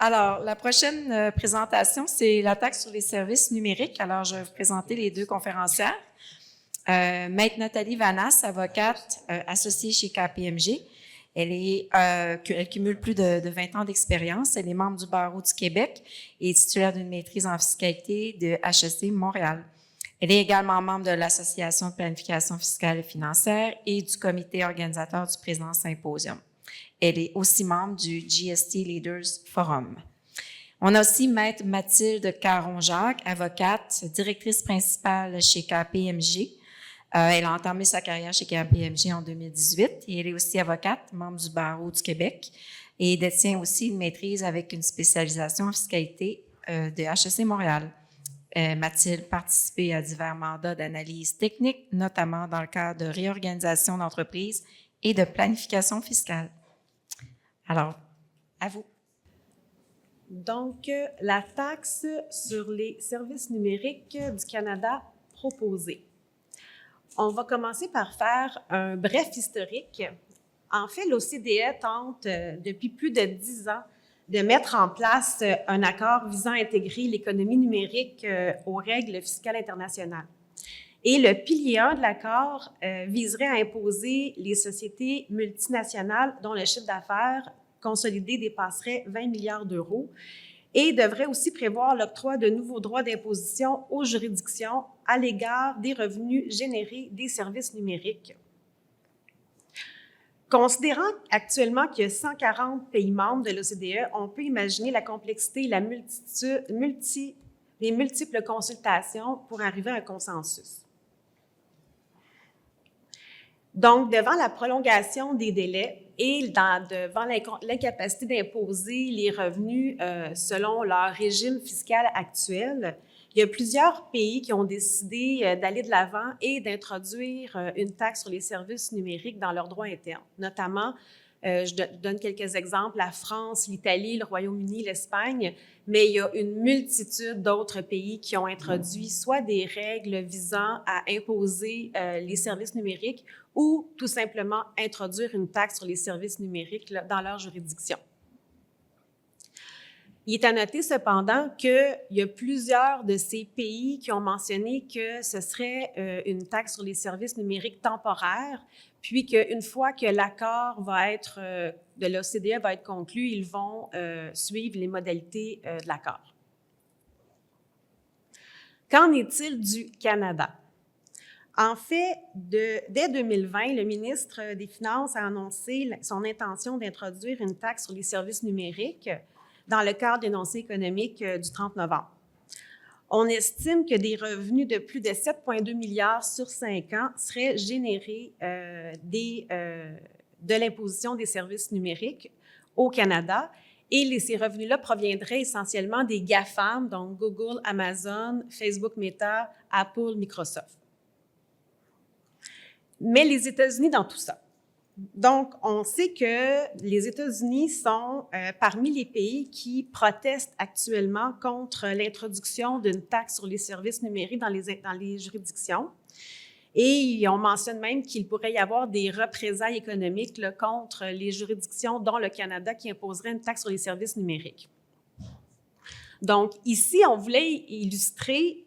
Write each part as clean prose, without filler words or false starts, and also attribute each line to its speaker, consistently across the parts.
Speaker 1: Alors, la prochaine présentation, c'est la taxe sur les services numériques. Alors, je vais vous présenter les deux conférencières. Maître Nathalie Vanasse, avocate associée chez KPMG. Elle cumule plus de 20 ans d'expérience. Elle est membre du barreau du Québec et titulaire d'une maîtrise en fiscalité de HEC Montréal. Elle est également membre de l'Association de planification fiscale et financière et du comité organisateur du présent symposium. Elle est aussi membre du GST Leaders Forum. On a aussi Maître Mathilde Caron-Jacques, avocate, directrice principale chez KPMG. Elle a entamé sa carrière chez KPMG en 2018 et elle est aussi avocate, membre du barreau du Québec et détient aussi une maîtrise avec une spécialisation en fiscalité de HEC Montréal. Mathilde participé à divers mandats d'analyse technique, notamment dans le cadre de réorganisation d'entreprise et de planification fiscale. Alors, à vous.
Speaker 2: Donc, la taxe sur les services numériques du Canada proposée. On va commencer par faire un bref historique. En fait, l'OCDE tente depuis plus de 10 ans de mettre en place un accord visant à intégrer l'économie numérique aux règles fiscales internationales. Et le pilier 1 de l'accord viserait à imposer les sociétés multinationales dont le chiffre d'affaires consolidé dépasserait 20 milliards d'euros et devrait aussi prévoir l'octroi de nouveaux droits d'imposition aux juridictions à l'égard des revenus générés des services numériques. Considérant actuellement qu'il y a 140 pays membres de l'OCDE, on peut imaginer la complexité et les multiples consultations pour arriver à un consensus. Donc, devant la prolongation des délais et devant l'incapacité d'imposer les revenus selon leur régime fiscal actuel, il y a plusieurs pays qui ont décidé d'aller de l'avant et d'introduire une taxe sur les services numériques dans leur droit interne. Notamment, je donne quelques exemples, la France, l'Italie, le Royaume-Uni, l'Espagne, mais il y a une multitude d'autres pays qui ont introduit soit des règles visant à imposer les services numériques ou tout simplement introduire une taxe sur les services numériques dans leur juridiction. Il est à noter cependant qu'il y a plusieurs de ces pays qui ont mentionné que ce serait une taxe sur les services numériques temporaire, puis qu'une fois que l'accord de l'OCDE va être conclu, ils vont suivre les modalités de l'accord. Qu'en est-il du Canada? En fait, dès 2020, le ministre des Finances a annoncé son intention d'introduire une taxe sur les services numériques dans le cadre d'énoncé économique du 30 novembre. On estime que des revenus de plus de 7,2 milliards sur 5 ans seraient générés de l'imposition des services numériques au Canada et ces revenus-là proviendraient essentiellement des GAFAM, donc Google, Amazon, Facebook, Meta, Apple, Microsoft. Mais les États-Unis dans tout ça. Donc, on sait que les États-Unis sont parmi les pays qui protestent actuellement contre l'introduction d'une taxe sur les services numériques dans les juridictions. Et on mentionne même qu'il pourrait y avoir des représailles économiques contre les juridictions, dont le Canada, qui imposerait une taxe sur les services numériques. Donc, ici, on voulait illustrer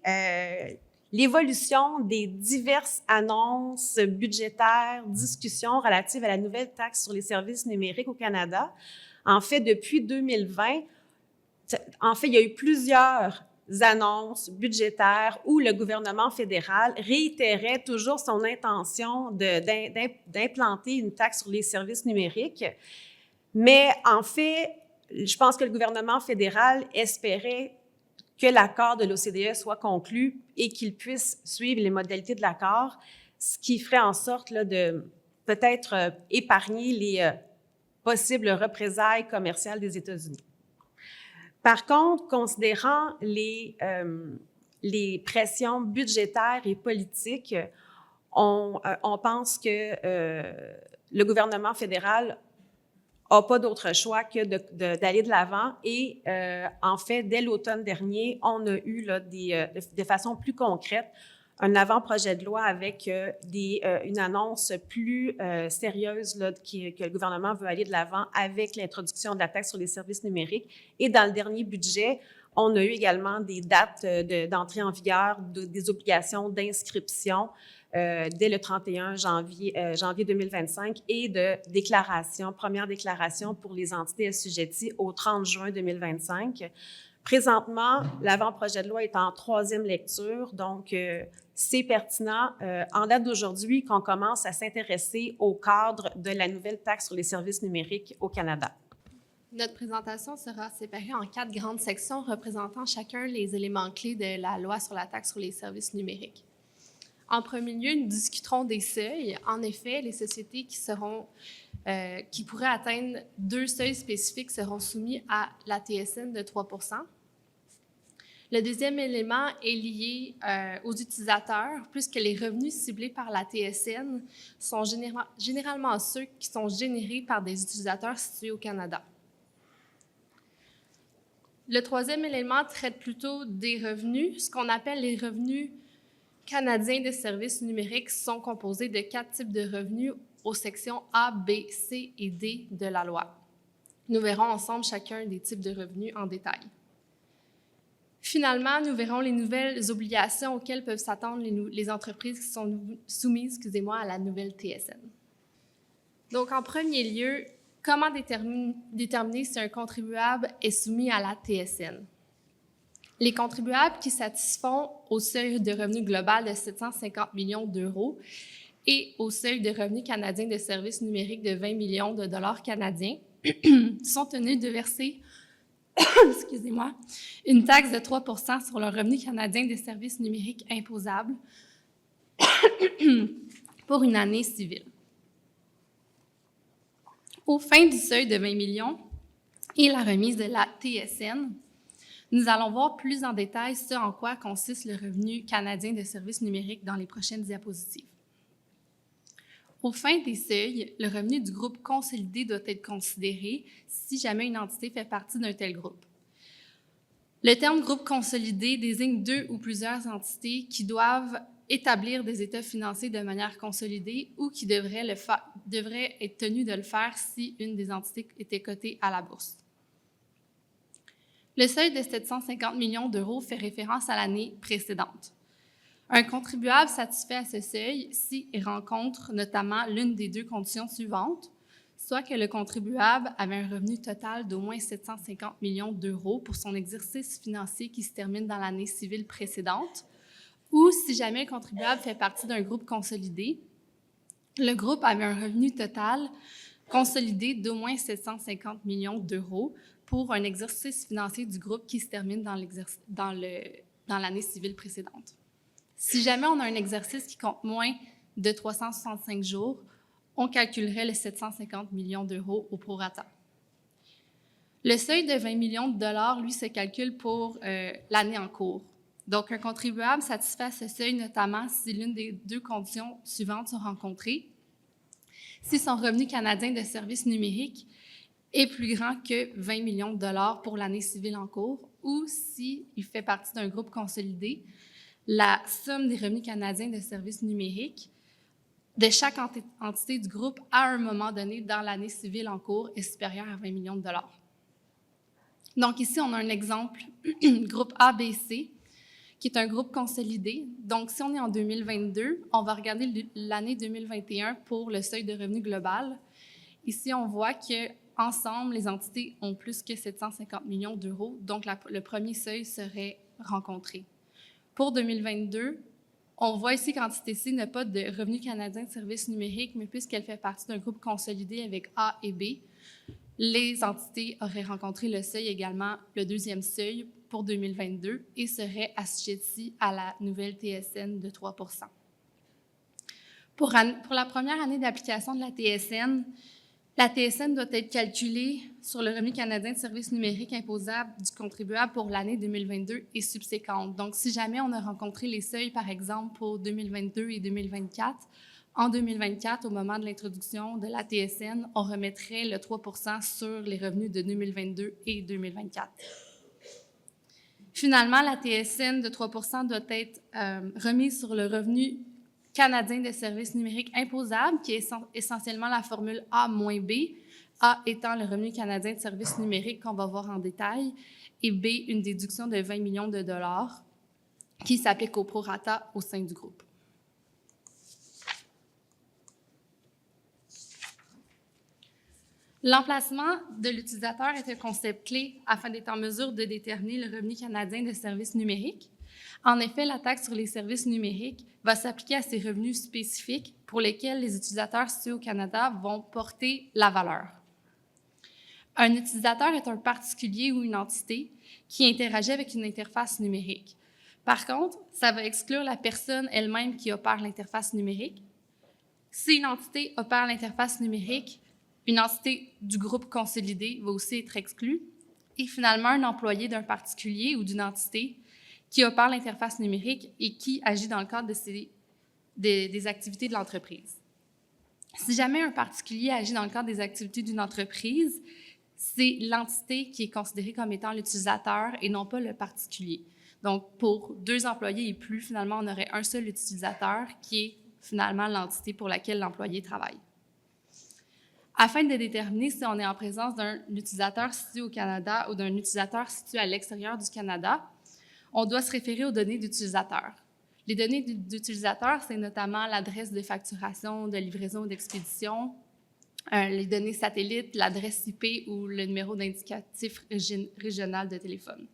Speaker 2: l'évolution des diverses annonces budgétaires, discussions relatives à la nouvelle taxe sur les services numériques au Canada. En fait, depuis 2020, il y a eu plusieurs annonces budgétaires où le gouvernement fédéral réitérait toujours son intention d'implanter une taxe sur les services numériques. Mais en fait, je pense que le gouvernement fédéral espérait que l'accord de l'OCDE soit conclu et qu'il puisse suivre les modalités de l'accord, ce qui ferait en sorte de peut-être épargner les possibles représailles commerciales des États-Unis. Par contre, considérant les pressions budgétaires et politiques, on pense que le gouvernement fédéral n'a pas d'autre choix que d'aller de l'avant. Et en fait, dès l'automne dernier, on a eu de façon plus concrète un avant-projet de loi avec une annonce plus sérieuse là, que le gouvernement veut aller de l'avant avec l'introduction de la taxe sur les services numériques. Et dans le dernier budget, on a eu également des dates d'entrée en vigueur, des obligations d'inscription dès le 31 janvier 2025 et de première déclaration pour les entités assujetties au 30 juin 2025. Présentement, l'avant-projet de loi est en 3e lecture, donc c'est pertinent en date d'aujourd'hui qu'on commence à s'intéresser au cadre de la nouvelle taxe sur les services numériques au Canada.
Speaker 3: Notre présentation sera séparée en 4 grandes sections représentant chacun les éléments clés de la loi sur la taxe sur les services numériques. En premier lieu, nous discuterons des seuils. En effet, les sociétés qui pourraient atteindre 2 seuils spécifiques seront soumis à la TSN de 3 %. Le deuxième élément est lié aux utilisateurs, puisque les revenus ciblés par la TSN sont généralement ceux qui sont générés par des utilisateurs situés au Canada. Le troisième élément traite plutôt des revenus. Ce qu'on appelle les revenus canadiens de services numériques sont composés de 4 types de revenus aux sections A, B, C et D de la loi. Nous verrons ensemble chacun des types de revenus en détail. Finalement, nous verrons les nouvelles obligations auxquelles peuvent s'attendre les entreprises qui sont soumises à la nouvelle TSN. Donc, en premier lieu, comment déterminer si un contribuable est soumis à la TSN? Les contribuables qui satisfont au seuil de revenu global de 750 millions d'euros et au seuil de revenu canadien de services numériques de 20 millions de dollars canadiens sont tenus de verser une taxe de 3 % sur le revenu canadien des services numériques imposable pour une année civile. Au fin du seuil de 20 millions et la remise de la TSN, nous allons voir plus en détail ce en quoi consiste le revenu canadien de services numériques dans les prochaines diapositives. Au fin des seuils, le revenu du groupe consolidé doit être considéré si jamais une entité fait partie d'un tel groupe. Le terme groupe consolidé désigne 2 ou plusieurs entités qui doivent établir des états financiers de manière consolidée ou qui devraient être tenues de le faire si une des entités était cotée à la bourse. Le seuil de 750 millions d'euros fait référence à l'année précédente. Un contribuable satisfait à ce seuil s'il rencontre notamment l'une des 2 conditions suivantes, soit que le contribuable avait un revenu total d'au moins 750 millions d'euros pour son exercice financier qui se termine dans l'année civile précédente, ou si jamais le contribuable fait partie d'un groupe consolidé, le groupe avait un revenu total consolidé d'au moins 750 millions d'euros pour un exercice financier du groupe qui se termine dans l'année civile précédente. Si jamais on a un exercice qui compte moins de 365 jours, on calculerait les 750 millions d'euros au prorata. Le seuil de 20 millions de dollars, lui, se calcule pour l'année en cours. Donc, un contribuable satisfait à ce seuil notamment si l'une des 2 conditions suivantes sont rencontrées. Si son revenu canadien de services numériques est plus grand que 20 millions de dollars pour l'année civile en cours ou s'il fait partie d'un groupe consolidé, la somme des revenus canadiens de services numériques de chaque entité du groupe à un moment donné dans l'année civile en cours est supérieure à 20 millions de dollars. Donc ici, on a un exemple, groupe ABC, qui est un groupe consolidé. Donc, si on est en 2022, on va regarder l'année 2021 pour le seuil de revenu global. Ici, on voit qu'ensemble, les entités ont plus que 750 millions d'euros, donc le premier seuil serait rencontré. Pour 2022, on voit ici qu'entité C n'a pas de revenu canadien de services numériques, mais puisqu'elle fait partie d'un groupe consolidé avec A et B, les entités auraient rencontré le seuil également, le deuxième seuil pour 2022 et seraient assujetties à la nouvelle TSN de 3 %. Pour la première année d'application de la TSN doit être calculée sur le revenu canadien de services numériques imposable du contribuable pour l'année 2022 et subséquente. Donc, si jamais on a rencontré les seuils, par exemple, pour 2022 et 2024, en 2024, au moment de l'introduction de la TSN, on remettrait le 3 % sur les revenus de 2022 et 2024. Finalement, la TSN de 3 % doit être remise sur le revenu canadien de services numériques imposables, qui est essentiellement la formule A-B, A étant le revenu canadien de services numériques qu'on va voir en détail, et B, une déduction de 20 millions de dollars qui s'applique au prorata au sein du groupe. L'emplacement de l'utilisateur est un concept clé afin d'être en mesure de déterminer le revenu canadien de services numériques. En effet, la taxe sur les services numériques va s'appliquer à ces revenus spécifiques pour lesquels les utilisateurs situés au Canada vont porter la valeur. Un utilisateur est un particulier ou une entité qui interagit avec une interface numérique. Par contre, ça va exclure la personne elle-même qui opère l'interface numérique. Si une entité opère l'interface numérique, une entité du groupe consolidé va aussi être exclue. Et finalement, un employé d'un particulier ou d'une entité qui opère l'interface numérique et qui agit dans le cadre des activités de l'entreprise. Si jamais un particulier agit dans le cadre des activités d'une entreprise, c'est l'entité qui est considérée comme étant l'utilisateur et non pas le particulier. Donc, pour 2 employés et plus, finalement, on aurait un seul utilisateur qui est finalement l'entité pour laquelle l'employé travaille. Afin de déterminer si on est en présence d'un utilisateur situé au Canada ou d'un utilisateur situé à l'extérieur du Canada, on doit se référer aux données d'utilisateur. Les données d'utilisateur, c'est notamment l'adresse de facturation, de livraison ou d'expédition, les données satellites, l'adresse IP ou le numéro d'indicatif régional de téléphone.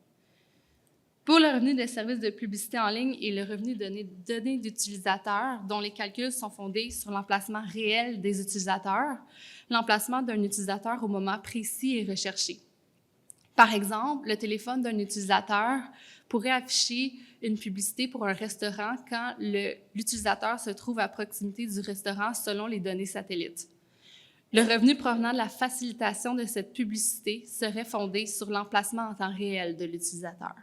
Speaker 3: Pour le revenu des services de publicité en ligne et le revenu de données d'utilisateurs, dont les calculs sont fondés sur l'emplacement réel des utilisateurs, l'emplacement d'un utilisateur au moment précis est recherché. Par exemple, le téléphone d'un utilisateur pourrait afficher une publicité pour un restaurant quand l'utilisateur se trouve à proximité du restaurant selon les données satellites. Le revenu provenant de la facilitation de cette publicité serait fondé sur l'emplacement en temps réel de l'utilisateur.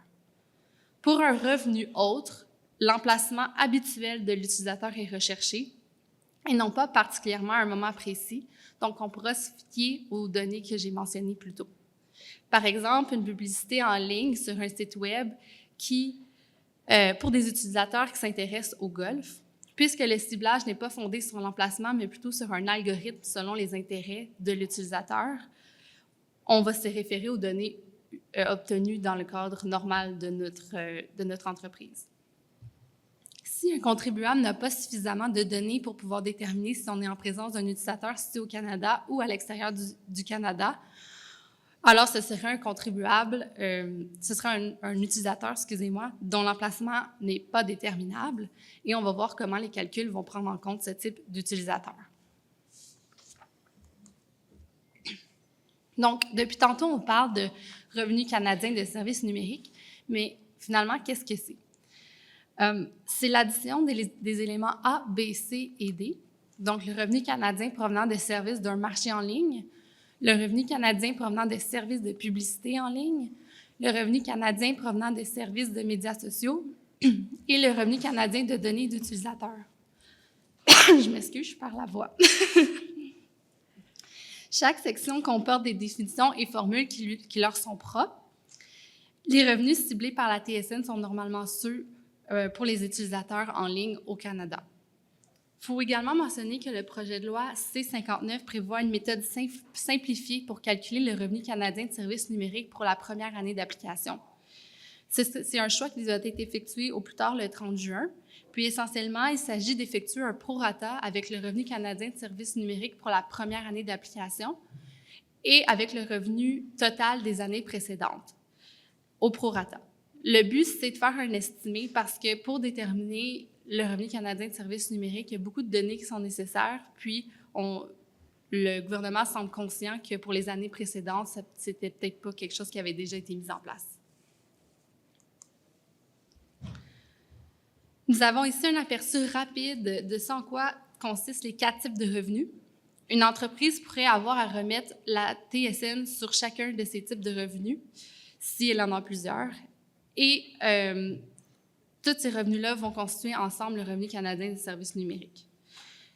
Speaker 3: Pour un revenu autre, l'emplacement habituel de l'utilisateur est recherché et non pas particulièrement à un moment précis, donc on pourra se fier aux données que j'ai mentionnées plus tôt. Par exemple, une publicité en ligne sur un site web pour des utilisateurs qui s'intéressent au golf, puisque le ciblage n'est pas fondé sur l'emplacement, mais plutôt sur un algorithme selon les intérêts de l'utilisateur, on va se référer aux données obtenues dans le cadre normal de notre entreprise. Si un contribuable n'a pas suffisamment de données pour pouvoir déterminer si on est en présence d'un utilisateur situé au Canada ou à l'extérieur du Canada, alors ce serait un contribuable, ce serait un utilisateur, dont l'emplacement n'est pas déterminable, et on va voir comment les calculs vont prendre en compte ce type d'utilisateur. Donc, depuis tantôt, on parle de revenu canadien de services numériques, mais finalement, qu'est-ce que c'est? C'est l'addition des éléments A, B, C et D, donc le revenu canadien provenant des services d'un marché en ligne, le revenu canadien provenant des services de publicité en ligne, le revenu canadien provenant des services de médias sociaux et le revenu canadien de données d'utilisateurs. Je m'excuse, je perds la voix. Chaque section comporte des définitions et formules qui leur sont propres. Les revenus ciblés par la TSN sont normalement ceux pour les utilisateurs en ligne au Canada. Il faut également mentionner que le projet de loi C-59 prévoit une méthode simplifiée pour calculer le revenu canadien de services numériques pour la première année d'application. C'est un choix qui doit être effectué au plus tard le 30 juin. Puis essentiellement, il s'agit d'effectuer un prorata avec le revenu canadien de services numériques pour la première année d'application et avec le revenu total des années précédentes au prorata. Le but, c'est de faire un estimé parce que pour déterminer le revenu canadien de services numériques, il y a beaucoup de données qui sont nécessaires, puis le gouvernement semble conscient que pour les années précédentes, c'était peut-être pas quelque chose qui avait déjà été mis en place. Nous avons ici un aperçu rapide de ce en quoi consistent les 4 types de revenus. Une entreprise pourrait avoir à remettre la TSN sur chacun de ces types de revenus, si elle en a plusieurs. Et tous ces revenus-là vont constituer ensemble le revenu canadien des services numériques.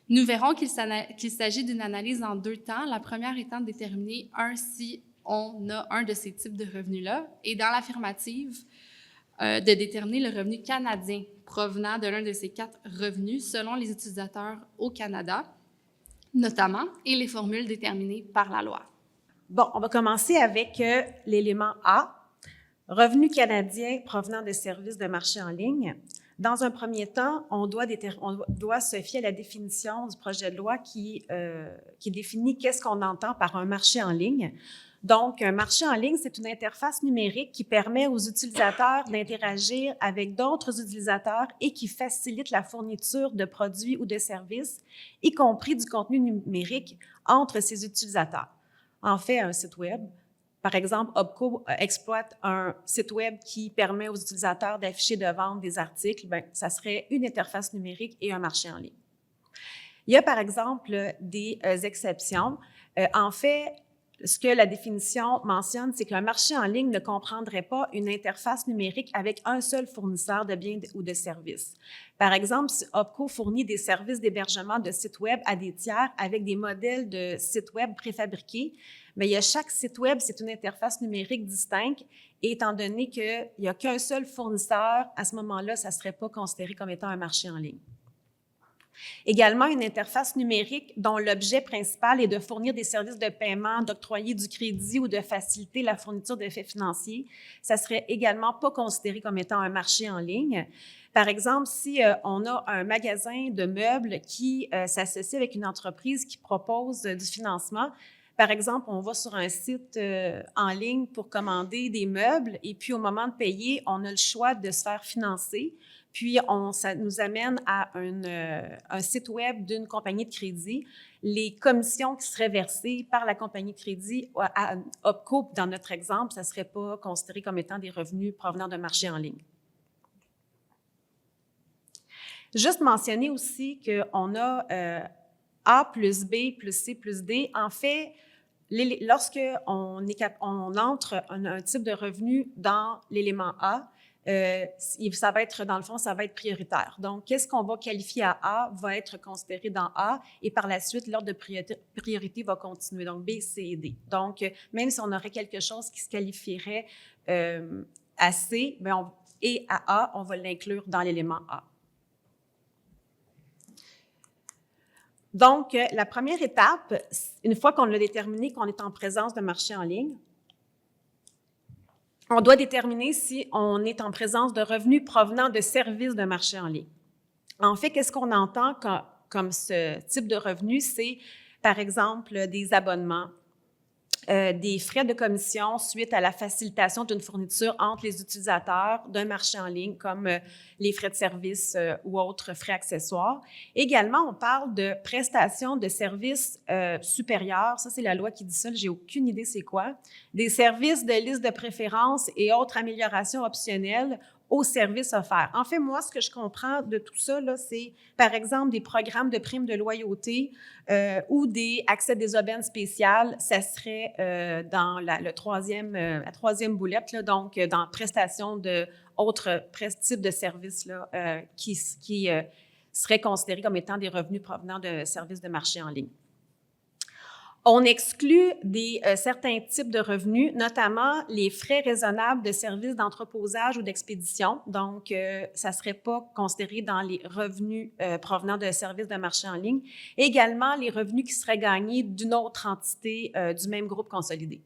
Speaker 3: Nous verrons qu'il s'agit d'une analyse en 2 temps, la première étant de déterminer si on a un de ces types de revenus-là, et dans l'affirmative, de déterminer le revenu canadien provenant de l'un de ces 4 revenus selon les utilisateurs au Canada, notamment, et les formules déterminées par la loi.
Speaker 2: Bon, on va commencer avec l'élément A, revenu canadien provenant de services de marché en ligne. Dans un premier temps, on doit se fier à la définition du projet de loi qui définit qu'est-ce qu'on entend par un marché en ligne. Donc, un marché en ligne, c'est une interface numérique qui permet aux utilisateurs d'interagir avec d'autres utilisateurs et qui facilite la fourniture de produits ou de services, y compris du contenu numérique, entre ces utilisateurs. En fait, un site Web, par exemple, OPCO exploite un site Web qui permet aux utilisateurs d'afficher, de vendre des articles, bien, ça serait une interface numérique et un marché en ligne. Il y a, par exemple, des exceptions. En fait, ce que la définition mentionne, c'est qu'un marché en ligne ne comprendrait pas une interface numérique avec un seul fournisseur de biens ou de services. Par exemple, si OPCO fournit des services d'hébergement de sites Web à des tiers avec des modèles de sites Web préfabriqués, mais il y a chaque site Web, c'est une interface numérique distincte, et étant donné qu'il n'y a qu'un seul fournisseur, à ce moment-là, ça ne serait pas considéré comme étant un marché en ligne. Également, une interface numérique dont l'objet principal est de fournir des services de paiement, d'octroyer du crédit ou de faciliter la fourniture d'effets financiers, ça serait également pas considéré comme étant un marché en ligne. Par exemple, si on a un magasin de meubles qui s'associe avec une entreprise qui propose du financement, par exemple, on va sur un site en ligne pour commander des meubles et puis au moment de payer, on a le choix de se faire financer. Puis, ça nous amène à un site Web d'une compagnie de crédit. Les commissions qui seraient versées par la compagnie de crédit à OPCO, dans notre exemple, ça ne serait pas considéré comme étant des revenus provenant d'un marché en ligne. Juste mentionner aussi qu'on a A plus B plus C plus D. En fait, lorsqu'on entre un type de revenu dans l'élément A, ça va être, dans le fond, ça va être prioritaire. Donc, qu'est-ce qu'on va qualifier à A va être considéré dans A et par la suite, l'ordre de priorité va continuer. Donc, B, C et D. Donc, même si on aurait quelque chose qui se qualifierait à C, bien et à A, on va l'inclure dans l'élément A. Donc, la première étape, une fois qu'on a déterminé qu'on est en présence de marché en ligne, on doit déterminer si on est en présence de revenus provenant de services de marché en ligne. En fait, qu'est-ce qu'on entend comme ce type de revenus? C'est, par exemple, des abonnements, des frais de commission suite à la facilitation d'une fourniture entre les utilisateurs d'un marché en ligne, comme les frais de service ou autres frais accessoires. Également, on parle de prestations de services supérieurs. Ça, c'est la loi qui dit ça, j'ai aucune idée c'est quoi. Des services de liste de préférence et autres améliorations optionnelles aux services offerts. En fait, moi, ce que je comprends de tout ça, là, c'est, par exemple, des programmes de primes de loyauté ou des accès des aubaines spéciales. Ça serait dans la troisième boulette, là, donc dans prestation d'autres types de services là, qui seraient considérés comme étant des revenus provenant de services de marché en ligne. On exclut certains types de revenus, notamment les frais raisonnables de services d'entreposage ou d'expédition. Donc, ça ne serait pas considéré dans les revenus provenant de services de marché en ligne. Et également, les revenus qui seraient gagnés d'une autre entité du même groupe consolidé.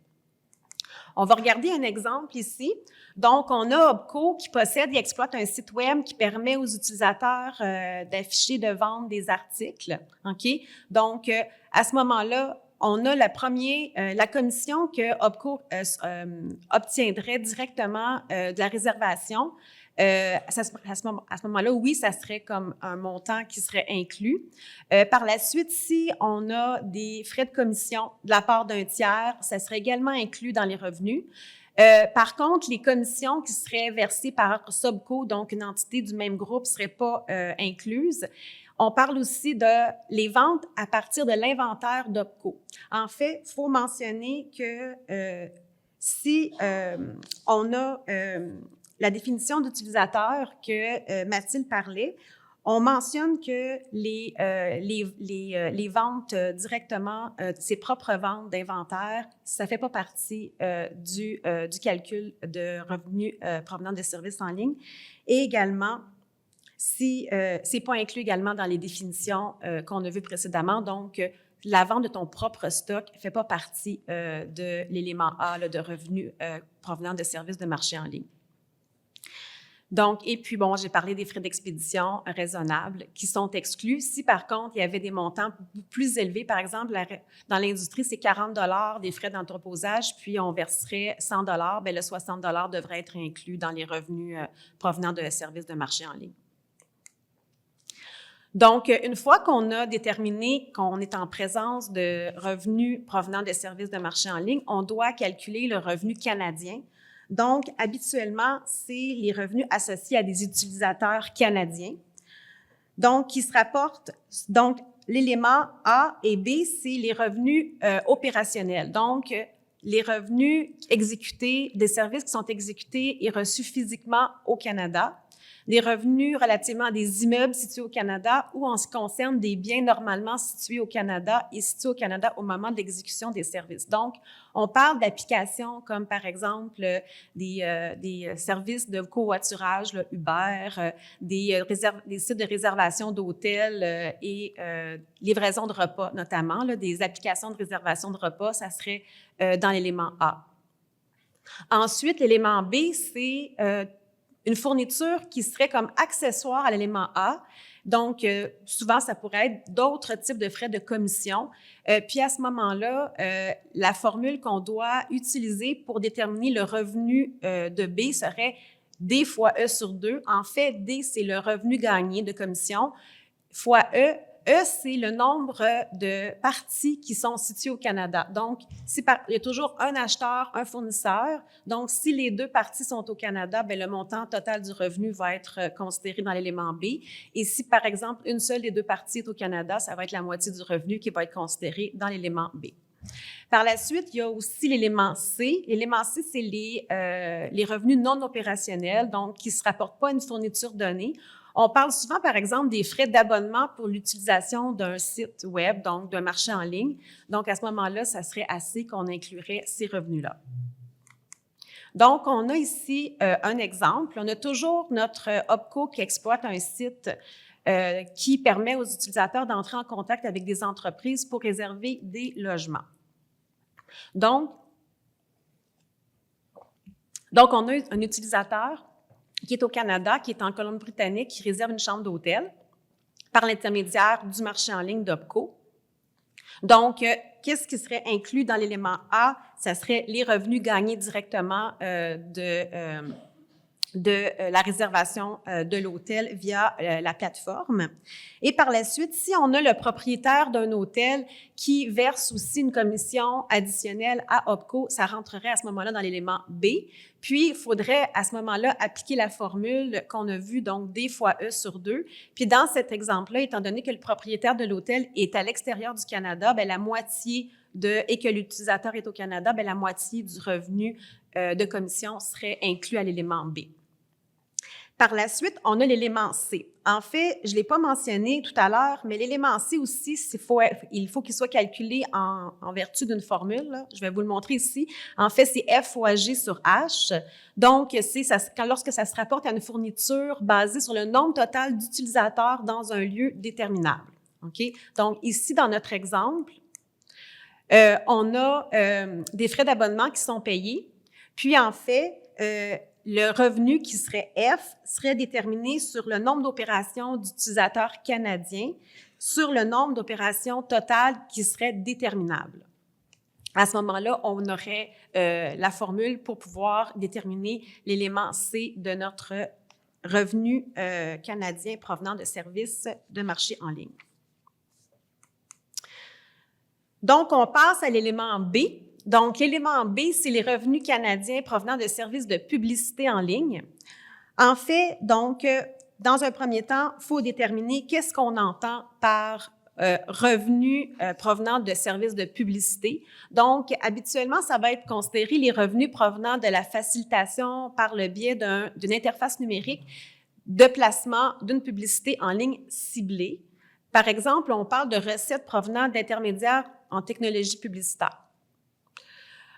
Speaker 2: On va regarder un exemple ici. Donc, on a OPCO qui possède et exploite un site Web qui permet aux utilisateurs d'afficher, de vendre des articles. OK? Donc, à ce moment-là, on a la commission que OPCO obtiendrait directement de la réservation. À ce moment-là, oui, ça serait comme un montant qui serait inclus. Par la suite, si on a des frais de commission de la part d'un tiers, ça serait également inclus dans les revenus. Par contre, les commissions qui seraient versées par SOBCO, donc une entité du même groupe, ne seraient pas incluses. On parle aussi de les ventes à partir de l'inventaire d'OPCO. En fait, il faut mentionner que si on a la définition d'utilisateur que Mathilde parlait, On mentionne que les ventes directement, ses propres ventes d'inventaire, ça ne fait pas partie du calcul de revenus provenant de services en ligne. Et également, si c'est pas inclus également dans les définitions qu'on a vues précédemment, donc la vente de ton propre stock ne fait pas partie de l'élément A là, de revenus provenant de services de marché en ligne. Donc, et puis, bon, j'ai parlé des frais d'expédition raisonnables qui sont exclus. Si, par contre, il y avait des montants plus élevés, par exemple, dans l'industrie, c'est 40 $ des frais d'entreposage, puis on verserait 100 $, bien, le 60 $ devrait être inclus dans les revenus provenant de services de marché en ligne. Donc, une fois qu'on a déterminé qu'on est en présence de revenus provenant de services de marché en ligne, on doit calculer le revenu canadien. Donc, habituellement, c'est les revenus associés à des utilisateurs canadiens. Donc, qui se rapportent, donc, l'élément A et B, c'est les revenus opérationnels. Donc, les revenus exécutés, des services qui sont exécutés et reçus physiquement au Canada. Des revenus relativement à des immeubles situés au Canada ou en ce qui concerne des biens normalement situés au Canada et situés au Canada au moment de l'exécution des services. Donc, on parle d'applications comme, par exemple, des services de covoiturage, là, Uber, des sites de réservation d'hôtels et livraison de repas, notamment, là, des applications de réservation de repas, ça serait dans l'élément A. Ensuite, l'élément B, c'est une fourniture qui serait comme accessoire à l'élément A. Donc, souvent, ça pourrait être d'autres types de frais de commission. Puis, à ce moment-là, la formule qu'on doit utiliser pour déterminer le revenu de B serait D fois E sur 2. En fait, D, c'est le revenu gagné de commission, fois E. E, c'est le nombre de parties qui sont situées au Canada. Donc, il y a toujours un acheteur, un fournisseur. Donc, si les deux parties sont au Canada, bien, le montant total du revenu va être considéré dans l'élément B. Et si, par exemple, une seule des deux parties est au Canada, ça va être la moitié du revenu qui va être considéré dans l'élément B. Par la suite, il y a aussi l'élément C. L'élément C, c'est les revenus non opérationnels, donc qui ne se rapportent pas à une fourniture donnée. On parle souvent, par exemple, des frais d'abonnement pour l'utilisation d'un site web, donc d'un marché en ligne. Donc, à ce moment-là, ça serait assez qu'on inclurait ces revenus-là. Donc, on a ici un exemple. On a toujours notre OPCO qui exploite un site qui permet aux utilisateurs d'entrer en contact avec des entreprises pour réserver des logements. Donc on a un utilisateur qui est au Canada, qui est en Colombie-Britannique, qui réserve une chambre d'hôtel par l'intermédiaire du marché en ligne d'OPCO. Donc, qu'est-ce qui serait inclus dans l'élément A? Ça serait les revenus gagnés directement de la réservation de l'hôtel via la plateforme. Et par la suite, si on a le propriétaire d'un hôtel qui verse aussi une commission additionnelle à OPCO, ça rentrerait à ce moment-là dans l'élément B. Puis, il faudrait à ce moment-là appliquer la formule qu'on a vue, donc D fois E sur 2. Puis, dans cet exemple-là, étant donné que le propriétaire de l'hôtel est à l'extérieur du Canada, bien, la moitié et que l'utilisateur est au Canada, bien, la moitié du revenu de commission serait inclus à l'élément B. Par la suite, on a l'élément C. En fait, je ne l'ai pas mentionné tout à l'heure, mais l'élément C aussi, il faut qu'il soit calculé en vertu d'une formule. Là. Je vais vous le montrer ici. En fait, c'est F fois G sur H. Donc, lorsque ça se rapporte à une fourniture basée sur le nombre total d'utilisateurs dans un lieu déterminable. Okay? Donc, ici, dans notre exemple, on a des frais d'abonnement qui sont payés. Puis, en fait, le revenu qui serait F serait déterminé sur le nombre d'opérations d'utilisateurs canadiens sur le nombre d'opérations totales qui serait déterminable. À ce moment-là, on aurait la formule pour pouvoir déterminer l'élément C de notre revenu canadien provenant de services de marché en ligne. Donc, on passe à l'élément B. Donc, l'élément B, c'est les revenus canadiens provenant de services de publicité en ligne. En fait, donc, dans un premier temps, il faut déterminer qu'est-ce qu'on entend par revenus provenant de services de publicité. Donc, habituellement, ça va être considéré les revenus provenant de la facilitation par le biais d'une interface numérique de placement d'une publicité en ligne ciblée. Par exemple, on parle de recettes provenant d'intermédiaires en technologie publicitaire.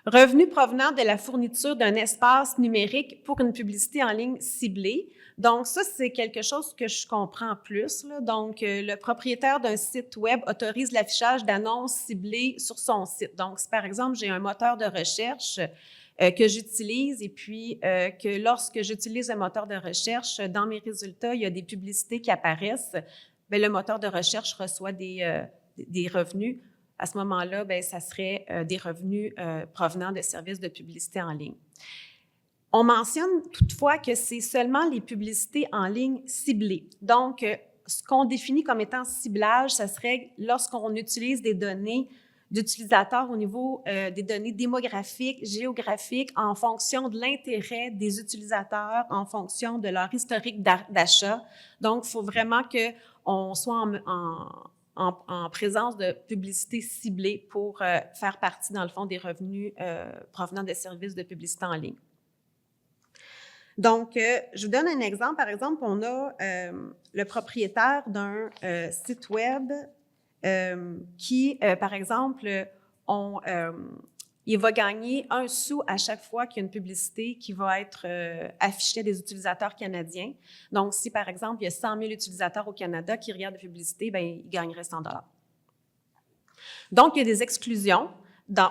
Speaker 2: Revenus provenant de la fourniture d'un espace numérique pour une publicité en ligne ciblée. Donc, ça, c'est quelque chose que je comprends plus, là. Donc, le propriétaire d'un site web autorise l'affichage d'annonces ciblées sur son site. Donc, si par exemple, j'ai un moteur de recherche que j'utilise et puis que lorsque j'utilise un moteur de recherche, dans mes résultats, il y a des publicités qui apparaissent, bien, le moteur de recherche reçoit des revenus. À ce moment-là, bien, ça serait des revenus provenant de services de publicité en ligne. On mentionne toutefois que c'est seulement les publicités en ligne ciblées. Donc, ce qu'on définit comme étant ciblage, ça serait lorsqu'on utilise des données d'utilisateurs au niveau des données démographiques, géographiques, en fonction de l'intérêt des utilisateurs, en fonction de leur historique d'achat. Donc, il faut vraiment qu'on soit en présence de publicité ciblée pour faire partie, dans le fond, des revenus provenant des services de publicité en ligne. Donc, je vous donne un exemple. Par exemple, on a le propriétaire d'un site web qui, par exemple, il va gagner 1 sou à chaque fois qu'il y a une publicité qui va être affichée à des utilisateurs canadiens. Donc, si, par exemple, il y a 100 000 utilisateurs au Canada qui regardent la publicité, bien, il gagnerait 100 $. Donc, il y a des exclusions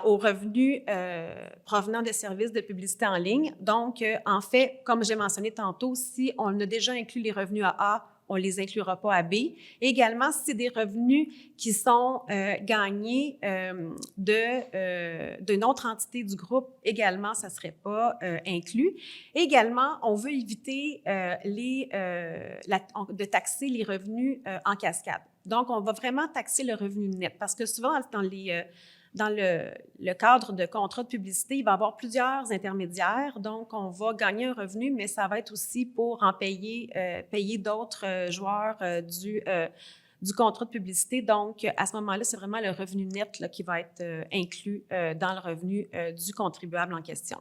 Speaker 2: aux revenus provenant de services de publicité en ligne. Donc, en fait, comme j'ai mentionné tantôt, si on a déjà inclus les revenus à A, on ne les inclura pas à B. Et également, si c'est des revenus qui sont gagnés d'une autre entité du groupe, également, ça ne serait pas inclus. Également, on veut éviter de taxer les revenus en cascade. Donc, on va vraiment taxer le revenu net parce que souvent, dans le cadre de contrats de publicité, il va y avoir plusieurs intermédiaires. Donc, on va gagner un revenu, mais ça va être aussi pour en payer d'autres joueurs du contrat de publicité. Donc, à ce moment-là, c'est vraiment le revenu net là, qui va être inclus dans le revenu du contribuable en question.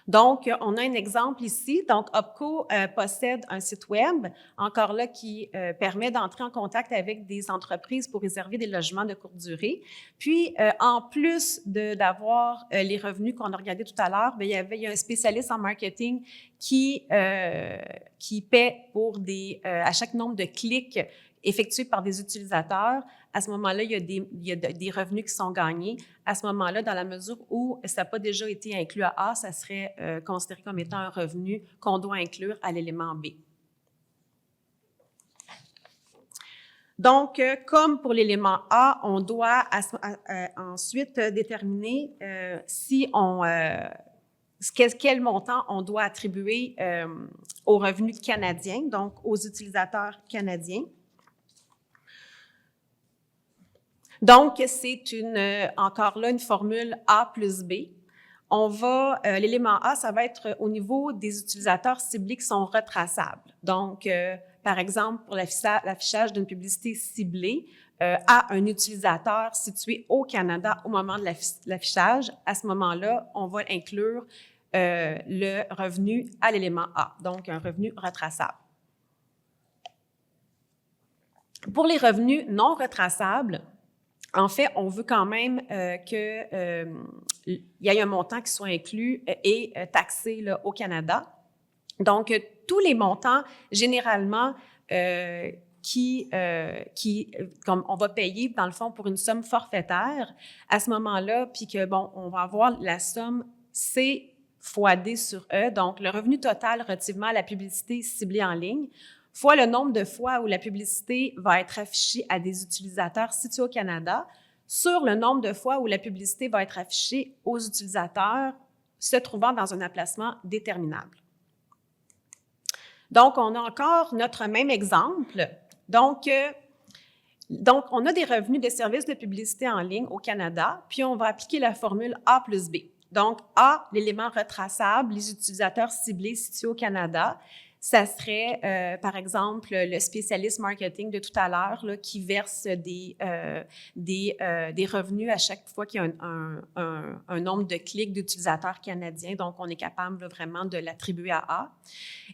Speaker 2: Donc, on a un exemple ici. Donc, OPCO possède un site web, encore là, qui permet d'entrer en contact avec des entreprises pour réserver des logements de courte durée. Puis, en plus d'avoir les revenus qu'on a regardés tout à l'heure, il y a un spécialiste en marketing qui paie pour à chaque nombre de clics effectués par des utilisateurs. À ce moment-là, il y a des revenus qui sont gagnés. À ce moment-là, dans la mesure où ça n'a pas déjà été inclus à A, ça serait considéré comme étant un revenu qu'on doit inclure à l'élément B. Donc, comme pour l'élément A, on doit ensuite déterminer quel montant on doit attribuer aux revenus canadiens, donc aux utilisateurs canadiens. Donc, c'est encore là une formule A plus B. L'élément A, ça va être au niveau des utilisateurs ciblés qui sont retraçables. Donc, par exemple, pour l'affichage d'une publicité ciblée à un utilisateur situé au Canada au moment de l'affichage, à ce moment-là, on va inclure le revenu à l'élément A, donc un revenu retraçable. Pour les revenus non retraçables, en fait, on veut quand même qu'il y ait un montant qui soit inclus et taxé là, au Canada. Donc, tous les montants, généralement, comme on va payer, dans le fond, pour une somme forfaitaire, à ce moment-là, puis que, bon, on va avoir la somme C fois D sur E, donc le revenu total relativement à la publicité ciblée en ligne, fois le nombre de fois où la publicité va être affichée à des utilisateurs situés au Canada, sur le nombre de fois où la publicité va être affichée aux utilisateurs se trouvant dans un emplacement déterminable. Donc, on a encore notre même exemple. Donc, on a des revenus de services de publicité en ligne au Canada, puis on va appliquer la formule A plus B. Donc, A, l'élément retraçable, les utilisateurs ciblés situés au Canada. ça serait, par exemple, le spécialiste marketing de tout à l'heure là, qui verse des revenus à chaque fois qu'il y a un nombre de clics d'utilisateurs canadiens. Donc, on est capable là, vraiment de l'attribuer à A.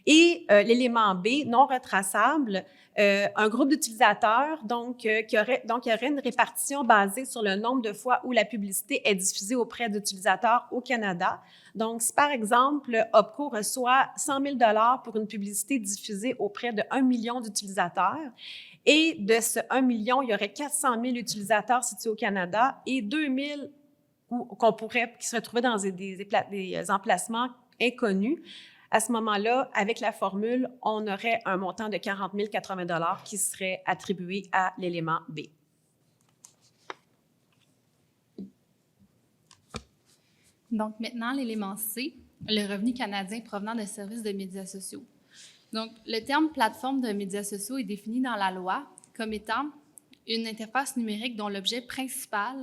Speaker 2: Et l'élément B, non retraçable, un groupe d'utilisateurs, donc, il y aurait une répartition basée sur le nombre de fois où la publicité est diffusée auprès d'utilisateurs au Canada. Donc, si par exemple, OPCO reçoit 100 000 $ pour une publicité diffusée auprès de 1 million d'utilisateurs, et de ce 1 million, il y aurait 400 000 utilisateurs situés au Canada et 2 000 qui se retrouvaient dans des emplacements inconnus. À ce moment-là, avec la formule, on aurait un montant de 40 080 $ qui serait attribué à l'élément B.
Speaker 3: Donc, maintenant, l'élément C, le revenu canadien provenant de services de médias sociaux. Donc, le terme plateforme de médias sociaux est défini dans la loi comme étant une interface numérique dont l'objet principal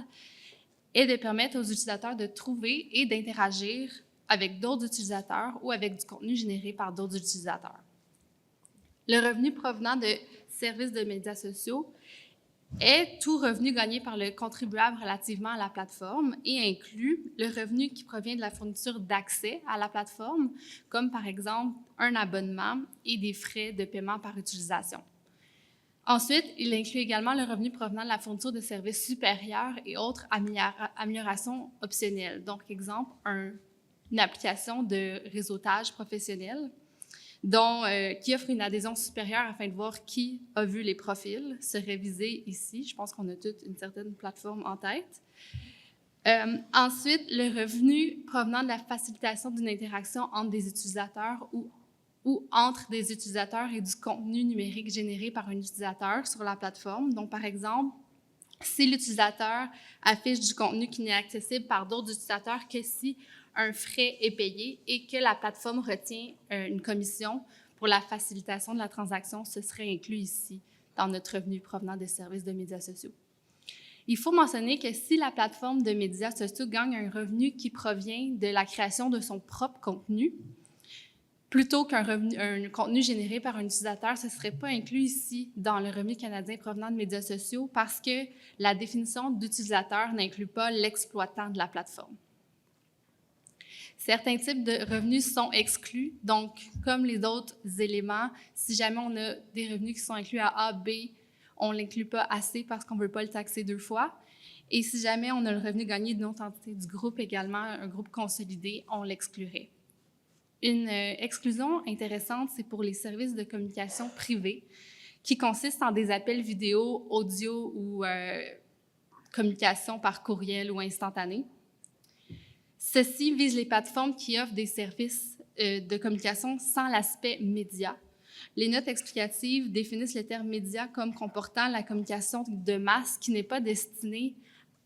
Speaker 3: est de permettre aux utilisateurs de trouver et d'interagir avec d'autres utilisateurs ou avec du contenu généré par d'autres utilisateurs. Le revenu provenant de services de médias sociaux est tout revenu gagné par le contribuable relativement à la plateforme et inclut le revenu qui provient de la fourniture d'accès à la plateforme, comme par exemple un abonnement et des frais de paiement par utilisation. Ensuite, il inclut également le revenu provenant de la fourniture de services supérieurs et autres améliorations optionnelles. Donc, exemple, une application de réseautage professionnel qui offre une adhésion supérieure afin de voir qui a vu les profils serait visé ici. Je pense qu'on a toute une certaine plateforme en tête. Ensuite, le revenu provenant de la facilitation d'une interaction entre des utilisateurs ou entre des utilisateurs et du contenu numérique généré par un utilisateur sur la plateforme. Donc, par exemple, si l'utilisateur affiche du contenu qui n'est accessible par d'autres utilisateurs que si un frais est payé et que la plateforme retient une commission pour la facilitation de la transaction, ce serait inclus ici dans notre revenu provenant des services de médias sociaux. Il faut mentionner que si la plateforme de médias sociaux gagne un revenu qui provient de la création de son propre contenu, plutôt qu'un contenu généré par un utilisateur, ce ne serait pas inclus ici dans le revenu canadien provenant de médias sociaux parce que la définition d'utilisateur n'inclut pas l'exploitant de la plateforme. Certains types de revenus sont exclus, donc comme les autres éléments, si jamais on a des revenus qui sont inclus à A, B, on ne l'inclut pas à C parce qu'on ne veut pas le taxer deux fois. Et si jamais on a le revenu gagné d'une autre entité du groupe également, un groupe consolidé, on l'exclurait. Une exclusion intéressante, c'est pour les services de communication privés qui consistent en des appels vidéo, audio ou communication par courriel ou instantané. Ceci vise les plateformes qui offrent des services de communication sans l'aspect média. Les notes explicatives définissent le terme média comme comportant la communication de masse qui n'est pas destinée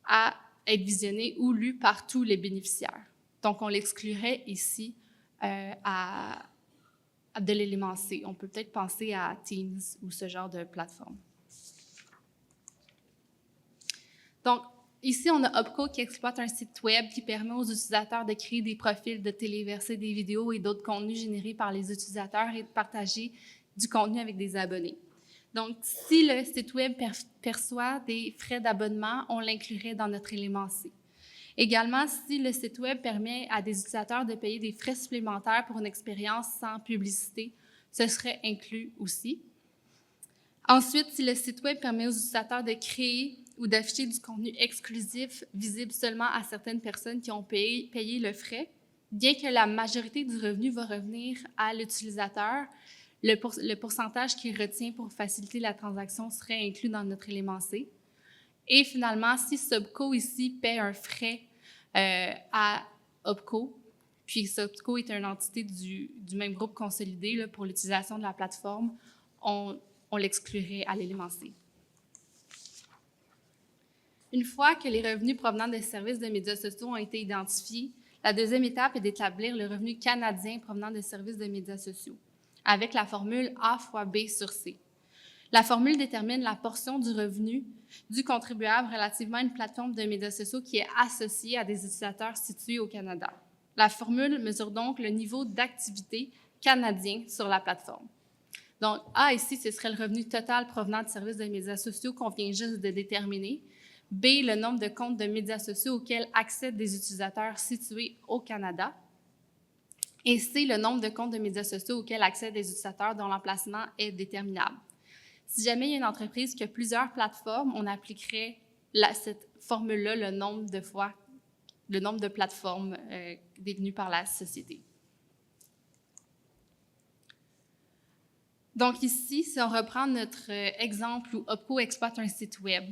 Speaker 3: à être visionnée ou lue par tous les bénéficiaires. Donc, on l'exclurait ici de l'élément C. On peut peut-être penser à Teams ou ce genre de plateforme. Donc, ici, on a OPCO qui exploite un site web qui permet aux utilisateurs de créer des profils, de téléverser des vidéos et d'autres contenus générés par les utilisateurs et de partager du contenu avec des abonnés. Donc, si le site web perçoit des frais d'abonnement, on l'inclurait dans notre élément C. Également, si le site web permet à des utilisateurs de payer des frais supplémentaires pour une expérience sans publicité, ce serait inclus aussi. Ensuite, si le site web permet aux utilisateurs de créer ou d'afficher du contenu exclusif visible seulement à certaines personnes qui ont payé le frais, bien que la majorité du revenu va revenir à l'utilisateur, le pourcentage qu'il retient pour faciliter la transaction serait inclus dans notre élément C. Et finalement, si Subco ici paie un frais à OPCO, puis Subco est une entité du même groupe consolidé là, pour l'utilisation de la plateforme, on l'exclurait à l'élément C. Une fois que les revenus provenant des services de médias sociaux ont été identifiés, la deuxième étape est d'établir le revenu canadien provenant des services de médias sociaux, avec la formule A fois B sur C. La formule détermine la portion du revenu du contribuable relativement à une plateforme de médias sociaux qui est associée à des utilisateurs situés au Canada. La formule mesure donc le niveau d'activité canadiens sur la plateforme. Donc, A, ici, ce serait le revenu total provenant de services de médias sociaux qu'on vient juste de déterminer. B, le nombre de comptes de médias sociaux auxquels accèdent des utilisateurs situés au Canada. Et C, le nombre de comptes de médias sociaux auxquels accèdent des utilisateurs dont l'emplacement est déterminable. Si jamais il y a une entreprise qui a plusieurs plateformes, on appliquerait cette formule-là le nombre de plateformes détenues par la société. Donc ici, si on reprend notre exemple où OPCO exploite un site web,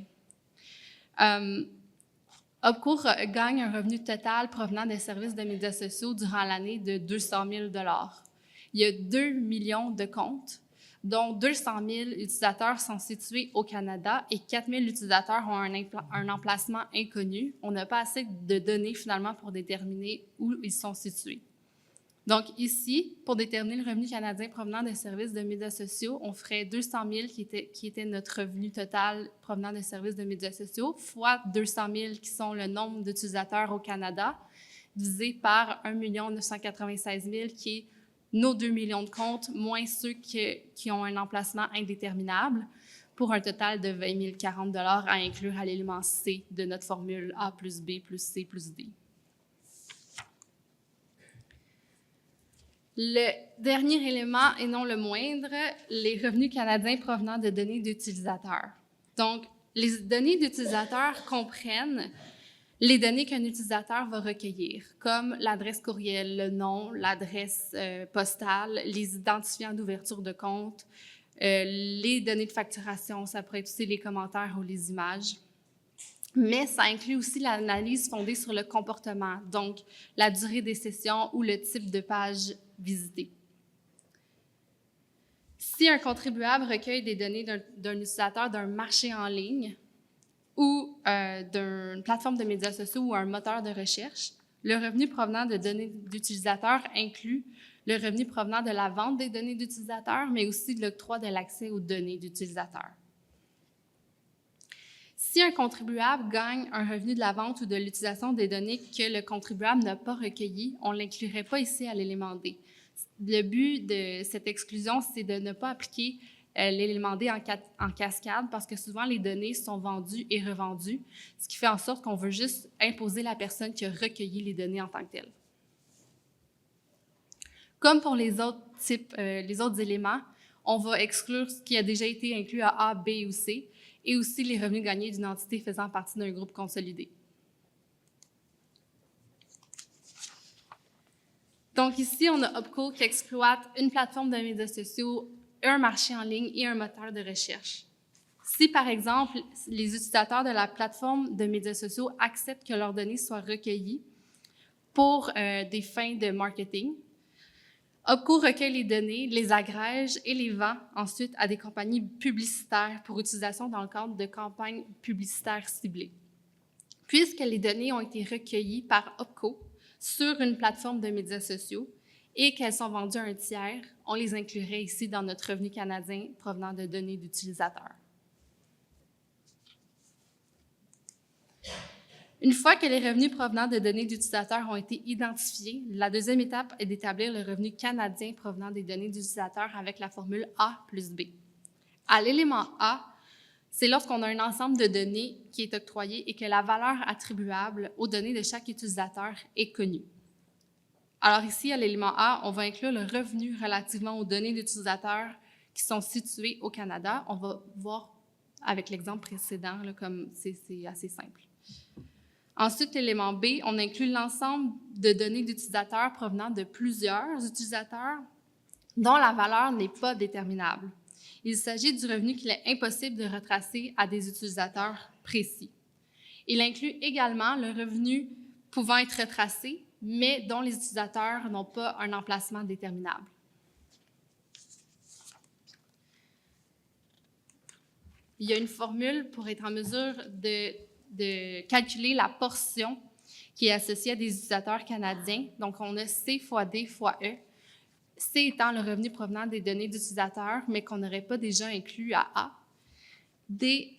Speaker 3: OPCO gagne un revenu total provenant des services de médias sociaux durant l'année de 200 000 $. Il y a 2 millions de comptes, dont 200 000 utilisateurs sont situés au Canada et 4 000 utilisateurs ont un emplacement inconnu. On n'a pas assez de données finalement pour déterminer où ils sont situés. Donc ici, pour déterminer le revenu canadien provenant des services de médias sociaux, on ferait 200 000 qui était notre revenu total provenant des services de médias sociaux, fois 200 000 qui sont le nombre d'utilisateurs au Canada, divisé par 1 996 000 qui est nos 2 millions de comptes, moins ceux qui ont un emplacement indéterminable, pour un total de 20 040 $ à inclure à l'élément C de notre formule A plus B plus C plus D. Le dernier élément, et non le moindre, les revenus canadiens provenant de données d'utilisateurs. Donc, les données d'utilisateurs comprennent les données qu'un utilisateur va recueillir, comme l'adresse courriel, le nom, l'adresse postale, les identifiants d'ouverture de compte, les données de facturation, ça pourrait être aussi les commentaires ou les images. Mais ça inclut aussi l'analyse fondée sur le comportement, donc la durée des sessions ou le type de page visitée. Si un contribuable recueille des données d'un utilisateur d'un marché en ligne ou d'une plateforme de médias sociaux ou un moteur de recherche, le revenu provenant de données d'utilisateurs inclut le revenu provenant de la vente des données d'utilisateurs, mais aussi de l'octroi de l'accès aux données d'utilisateurs. Si un contribuable gagne un revenu de la vente ou de l'utilisation des données que le contribuable n'a pas recueillies, on ne l'inclurait pas ici à l'élément D. Le but de cette exclusion, c'est de ne pas appliquer l'élément D en cascade parce que souvent les données sont vendues et revendues, ce qui fait en sorte qu'on veut juste imposer la personne qui a recueilli les données en tant que telle. Comme pour les autres éléments, on va exclure ce qui a déjà été inclus à A, B ou C, et aussi les revenus gagnés d'une entité faisant partie d'un groupe consolidé. Donc ici, on a OPCO qui exploite une plateforme de médias sociaux, un marché en ligne et un moteur de recherche. Si, par exemple, les utilisateurs de la plateforme de médias sociaux acceptent que leurs données soient recueillies pour des fins de marketing, OPCO recueille les données, les agrège et les vend ensuite à des compagnies publicitaires pour utilisation dans le cadre de campagnes publicitaires ciblées. Puisque les données ont été recueillies par OPCO sur une plateforme de médias sociaux et qu'elles sont vendues à un tiers, on les inclurait ici dans notre revenu canadien provenant de données d'utilisateurs. Une fois que les revenus provenant de données d'utilisateurs ont été identifiés, la deuxième étape est d'établir le revenu canadien provenant des données d'utilisateurs avec la formule A plus B. À l'élément A, c'est lorsqu'on a un ensemble de données qui est octroyé et que la valeur attribuable aux données de chaque utilisateur est connue. Alors ici, à l'élément A, on va inclure le revenu relativement aux données d'utilisateurs qui sont situées au Canada. On va voir avec l'exemple précédent, là, comme c'est assez simple. Ensuite, l'élément B, on inclut l'ensemble de données d'utilisateurs provenant de plusieurs utilisateurs dont la valeur n'est pas déterminable. Il s'agit du revenu qu'il est impossible de retracer à des utilisateurs précis. Il inclut également le revenu pouvant être retracé, mais dont les utilisateurs n'ont pas un emplacement déterminable. Il y a une formule pour être en mesure de calculer la portion qui est associée à des utilisateurs canadiens. Donc, on a C fois D fois E. C étant le revenu provenant des données d'utilisateurs, mais qu'on n'aurait pas déjà inclus à A. D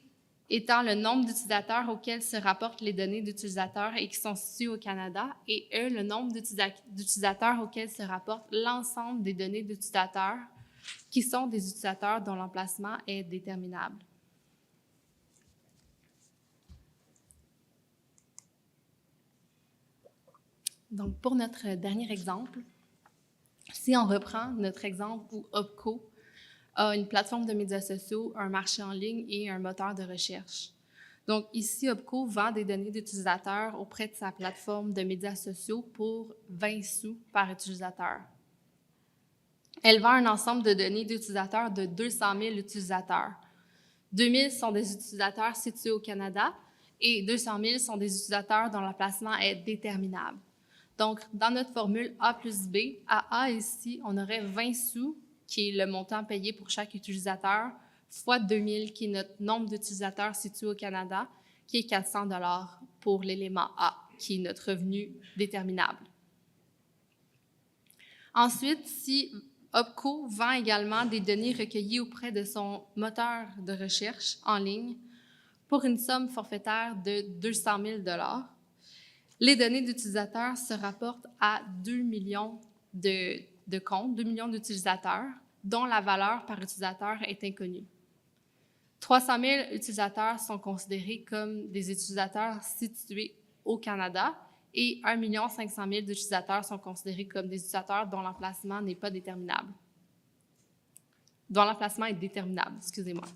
Speaker 3: étant le nombre d'utilisateurs auxquels se rapportent les données d'utilisateurs et qui sont situés au Canada, et E, le nombre d'utilisateurs auxquels se rapporte l'ensemble des données d'utilisateurs qui sont des utilisateurs dont l'emplacement est déterminable. Donc, pour notre dernier exemple, si on reprend notre exemple où OPCO a une plateforme de médias sociaux, un marché en ligne et un moteur de recherche. Donc, ici, OPCO vend des données d'utilisateurs auprès de sa plateforme de médias sociaux pour 20 sous par utilisateur. Elle vend un ensemble de données d'utilisateurs de 200 000 utilisateurs. 2 000 sont des utilisateurs situés au Canada et 200 000 sont des utilisateurs dont l'emplacement est déterminable. Donc, dans notre formule A plus B, à A ici, on aurait 20 sous, qui est le montant payé pour chaque utilisateur, fois 2000, qui est notre nombre d'utilisateurs situés au Canada, qui est 400 $ pour l'élément A, qui est notre revenu déterminable. Ensuite, si OPCO vend également des données recueillies auprès de son moteur de recherche en ligne pour une somme forfaitaire de 200 000 $, les données d'utilisateurs se rapportent à 2 millions de comptes, 2 millions d'utilisateurs, dont la valeur par utilisateur est inconnue. 300 000 utilisateurs sont considérés comme des utilisateurs situés au Canada et 1 500 000 d'utilisateurs sont considérés comme des utilisateurs dont l'emplacement n'est pas déterminable. Dont l'emplacement est déterminable, excusez-moi.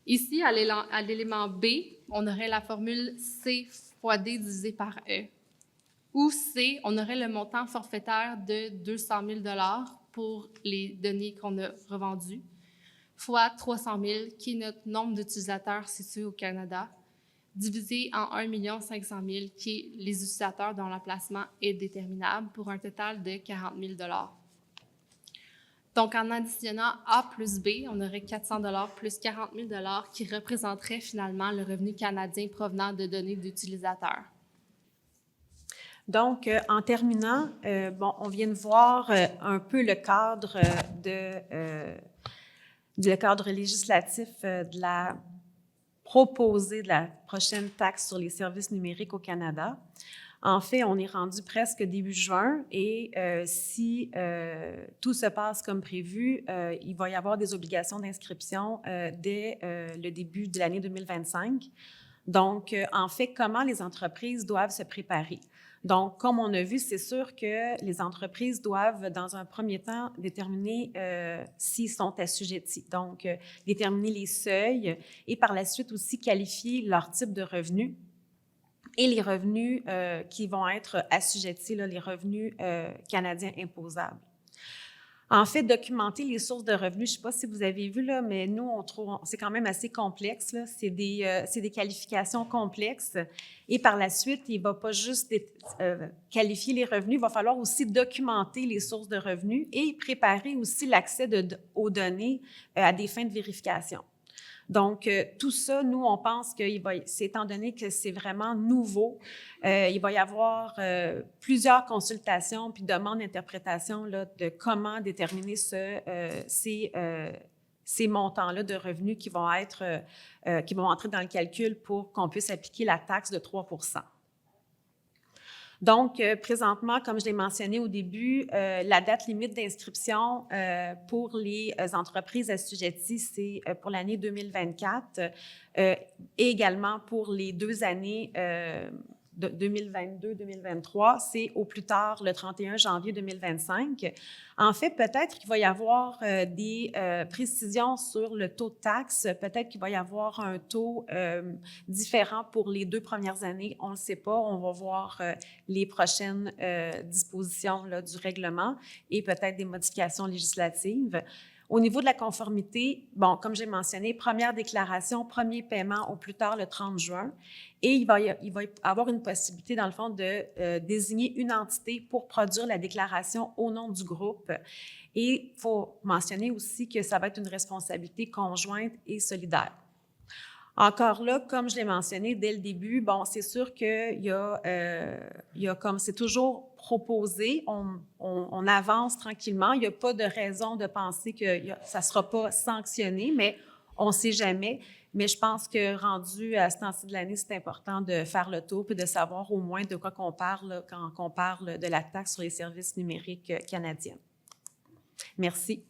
Speaker 3: Ici, à l'élément B, on aurait la formule C fois D divisé par E. Ou C, on aurait le montant forfaitaire de 200 000 $ pour les données qu'on a revendues, fois 300 000, qui est notre nombre d'utilisateurs situés au Canada, divisé en 1 500 000, qui est les utilisateurs dont l'emplacement est déterminable, pour un total de 40 000 $. Donc, en additionnant A plus B, on aurait 400 $ plus 40 000 $ qui représenterait finalement le revenu canadien provenant de données d'utilisateurs.
Speaker 2: Donc, en terminant, on vient de voir un peu le cadre le cadre législatif de la proposée de la prochaine taxe sur les services numériques au Canada. En fait, on est rendu presque début juin et si tout se passe comme prévu, il va y avoir des obligations d'inscription dès le début de l'année 2025. Donc, en fait, comment les entreprises doivent se préparer? Donc, comme on a vu, c'est sûr que les entreprises doivent, dans un premier temps, déterminer s'ils sont assujettis. Donc, déterminer les seuils et par la suite aussi qualifier leur type de revenus et les revenus qui vont être assujettis, là, les revenus canadiens imposables. En fait, documenter les sources de revenus, je ne sais pas si vous avez vu, là, mais nous, on trouve, c'est quand même assez complexe, là. C'est des qualifications complexes. Et par la suite, il ne va pas juste qualifier les revenus, il va falloir aussi documenter les sources de revenus et préparer aussi l'accès aux données à des fins de vérification. Donc, tout ça, nous, on pense étant donné que c'est vraiment nouveau, il va y avoir plusieurs consultations puis demandes d'interprétation là, de comment déterminer ces montants-là de revenus qui vont entrer dans le calcul pour qu'on puisse appliquer la taxe de 3 %. Donc, présentement, comme je l'ai mentionné au début, la date limite d'inscription pour les entreprises assujetties, c'est pour l'année 2024 et également pour les 2 années 2022-2023, c'est au plus tard le 31 janvier 2025. En fait, peut-être qu'il va y avoir des précisions sur le taux de taxe, peut-être qu'il va y avoir un taux différent pour les 2 premières années, on ne le sait pas, on va voir les prochaines dispositions là, du règlement et peut-être des modifications législatives. Au niveau de la conformité, bon, comme j'ai mentionné, première déclaration, premier paiement au plus tard le 30 juin. Et il va y avoir une possibilité, dans le fond, de désigner une entité pour produire la déclaration au nom du groupe. Et il faut mentionner aussi que ça va être une responsabilité conjointe et solidaire. Encore là, comme je l'ai mentionné dès le début, bon, c'est sûr qu'il y a comme c'est toujours proposé, on avance tranquillement. Il n'y a pas de raison de penser que ça ne sera pas sanctionné, mais on ne sait jamais. Mais je pense que rendu à ce temps-ci de l'année, c'est important de faire le tour et de savoir au moins de quoi qu'on parle là, quand on parle de la taxe sur les services numériques canadiens. Merci.